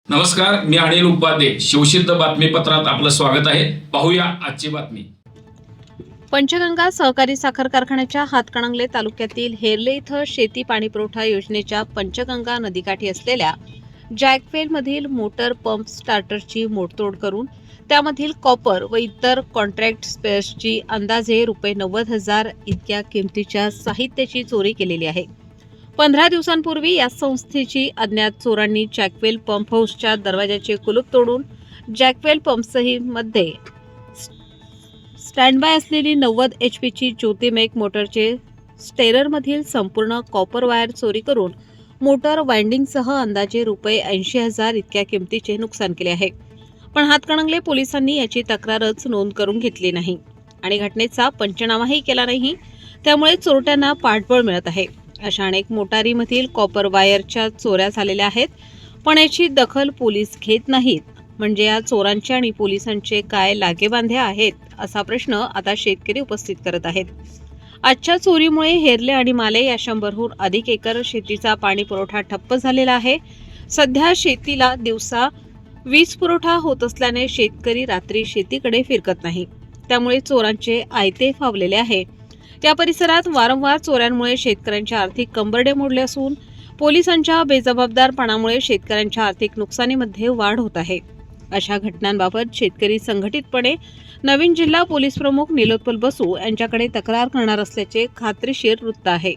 नमस्कार, मी अनिल उपाध्ये. शिवसिद्ध बातमीपत्रात आपलं स्वागत आहे. पाहूया आजची बातमी. पंचगंगा सहकारी साखर कारखान्याच्या हातकणंगले तालुक्यातील हेरले इथं शेती पाणीपुरवठा योजनेच्या पंचगंगा नदीकाठी असलेल्या जॅकवेलमधील मोटर पंप स्टार्टरची मोडतोड करून त्यामधील कॉपर व इतर कॉन्ट्रॅक्ट स्पेअर्सची अंदाजे ₹90,000 इतक्या किमतीच्या साहित्याची चोरी केलेली आहे. 15 दिवसांपूर्वी या संस्थेची अज्ञात चोरांनी जॅकवेल पंप हाऊसच्या दरवाजाचे कुलूप तोडून जॅकवेल पंपसहीमध्ये स्टँडबाय असलेली 90 HP ज्योतिमेक मोटरचे स्टेररमधील संपूर्ण कॉपर वायर चोरी करून मोटर वाइंडिंगसह अंदाजे ₹80,000 इतक्या किमतीचे नुकसान केले आहे. पण हातकणंगले पोलिसांनी याची तक्रारच नोंद करून घेतली नाही आणि घटनेचा पंचनामाही केला नाही. त्यामुळे चोरट्यांना पाठबळ मिळत आहे. अशा अनेक मोटारीमधील कॉपर वायरच्या चोऱ्या झालेल्या आहेत, पण याची दखल पोलीस घेत नाहीत. म्हणजे या चोरांचे आणि पोलिसांचे काय लागेबांधे आहेत असा प्रश्न आता शेतकरी उपस्थित करत आहेत. आजच्या चोरीमुळे हेरले आणि माले या 100हून अधिक एकर शेतीचा पाणी पुरवठा ठप्प झालेला आहे. सध्या शेतीला दिवसा वीज पुरवठा होत असल्याने शेतकरी रात्री शेतीकडे फिरकत नाही. त्यामुळे चोरांचे आयते फावलेले आहे. या परिसरात वारंवार चोऱ्यांमुळे शेतकऱ्यांचे आर्थिक कंबरडे मोडले असून पोलिसांच्या बेजबाबदारपणामुळे शेतकऱ्यांच्या आर्थिक नुकसानीमध्ये वाढ होत आहे. अशा घटनांबाबत शेतकरी संघटितपणे नवीन जिल्हा पोलीस प्रमुख निलोत्पल बसू यांच्याकडे तक्रार करणार असल्याचे खात्रीशीर वृत्त आहे.